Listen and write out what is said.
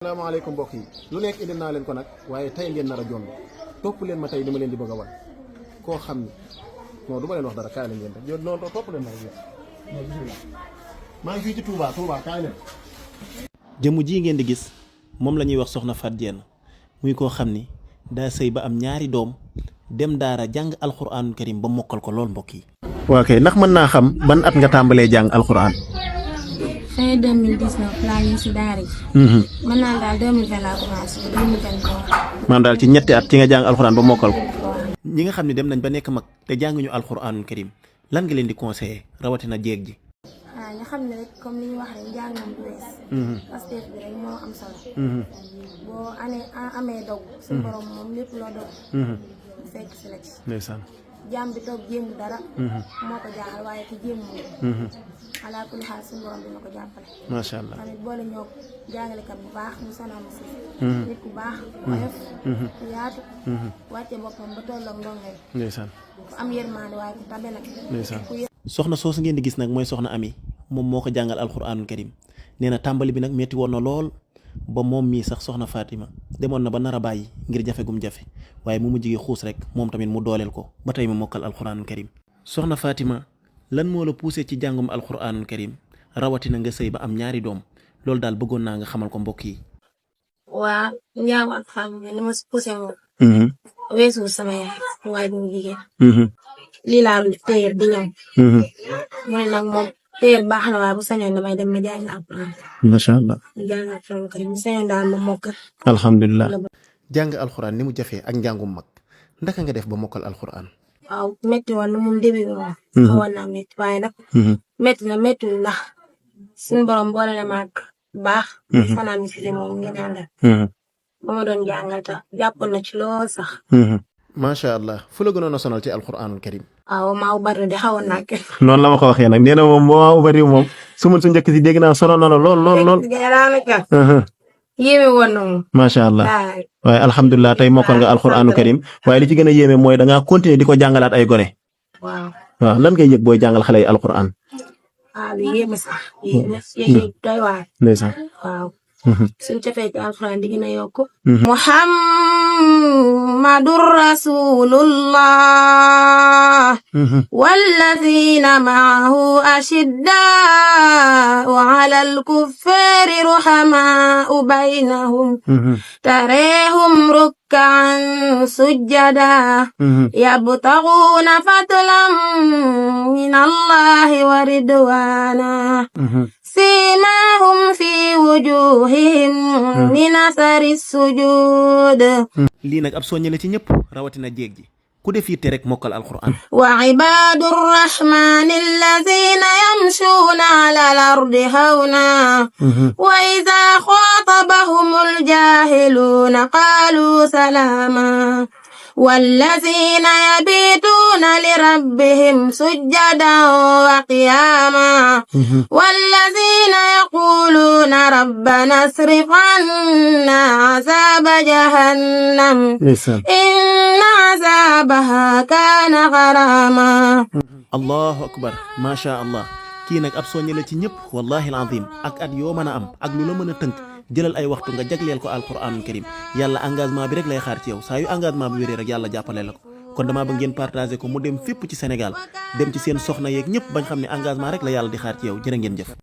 Assalamualaikum mbokk yi lu nekk indi naa leen ko nag waaye tey ngeen nar a jomb topp leen ma tey li ma leen di bëgg a wan koo xam ni non du ma leen wax dara kaay leen ngeen rek yow non topp leen ma rek yow maa ngi fii ci Touba kaay leen. jëmu ji ngeen di gis moom la ñuy wax soxna Faty Diène muy koo xam ni daa sëy ba am ñaari doom dem daara jàng alxuraanul karim ba mokkal ko lool mbokk yi. waa kay ndax mën naa xam ban at nga tàmbalee jàng alxuraan. fin 2019 laa ñu si daara ji. mën naa daal 2020 laa commencé 2023. man daal ci ñetti at ci nga jàng alxuraan ba mokkal ko. ñi nga xam ne dem nañ ba nekk mag te jànguñu alxuraanul karim lan nga leen di conseiller rawatina jéeg ji. ñu xam ne rek comme li ñu wax rek njàngam du wees. parce que bi rek moo am solo. boo amee dog suñu borom moom lépp loo dog. fekk si la ci. ndeysaan. jaam bi toog jéemu dara. moo ko jaaxal waaye ki jéemu moom. alaa kulli xaal suñu borom dina ko jàppale. macha allah tamit boole ñoo jàngalekat bu baax mu sonal si. nit ku baax. oyof. ku yaatu. wàcce boppam ba tolloog ndongo yi. ndeysaan. ku am yërmande waaye ku tabe nag. ndeysaan. soxna soosu ngeen di gis nag mooy soxna Ami moom moo ko jàngal alxuraanul karim nee na tàmbali bi nag metti woon na lool ba moom mii sax soxna Fatima demoon na ba nar a bàyyi ngir jafe gum jafe waaye mu mujj gi xuus rek moom tamit mu dooleel ko ba tey mu mokkal alxuraanul karim. soxna Fatima lan moo la poussé ci jàngum alxuraanul karim rawatina nga sëy ba am ñaari doom loolu daal bëggoon naa nga xamal ko mbokk yi. waa njàngu alxuraan bi li ma si poussé moom. weesu sama yaay waaye bu mu jigéen. lii laa doon téer di ñëw. mu ne nag moom téer baax na waaye bu sañoon damay dem ma jàng alxuraan. macha allah. jàng alxuraan karim bu sañoon daal ma mokkal. alhamdulilah. jàng alxuraan ni mu jafee ak njàngum mag ndaka nga def ba mokkal alxuraan. waaw métti woon na moom début bi moom. xawoon naa métti waaye nag. métti na métti ndax suñu borom boole na maag baax. fanaan si li moom ngeen àndal. ba ma doon jàngal tax jàppoon na ci lool sax. macha allah fu la gënoon a sonal ci alxuraanul karim. waaw maa bari de xawoon naa kenn. noonu la ma ko waxee nag nee na moom maa bari moom su njëkk si dégg naa sonal na la lool. yéeme woon na moom. macha allah waaye alhamdulilah tey mokkal nga alxuraanul karim waaye li ci gën a yéeme mooy da ngaa continuer di ko jàngalaat ay gone. waaw lan ngay yëg booy jàngal xale yi alxuraan. lu yéeme sax. yéeme doy waar. ndeysaan. waaw. suñu cofee ci alxuraan di gën a yokku. Muhammadur Rasulullah. wallazina ma'ahu ashidda'u 'alal kuffari ruhamaa'u baynahum. tarahum ruk'an sujjada. yabtaghuna fadlan minallahi wa ridwana. simahum fi wujuhihim min athari sujud. lii nag ab soññe la ci ñëpp rawatina jéeg ji ku def yitte rek mokkal alxuraan. wa ibadur rahmani allazina yamshuna ala al-ardi hawna. wa idha khatabahumul jahiluna qalu salama. والذين يبيتون لربهم سجدا وقياما. والذين يقولون ربنا اصرف عنا عذاب جهنم. إن عذابها كان غراما. allahu akbar macha allah kii nag ab soññe la ci ñëpp wallahi alazim ak at yoo mën a am ak lu la mën a tënk jëlal ay waxtu nga jagleel ko alxuraanul karim yàlla engagement bi rek lay xaar ci yow saa yu engagement bi wéree rek yàlla jàppale la ko kon damaa bëgg ngeen partager ko mu dem fépp ci Sénégal dem ci seen soxna yeeg ñëpp bañ xam ne engagement rek la yàlla di xaar ci yow jërë ngeen jëf.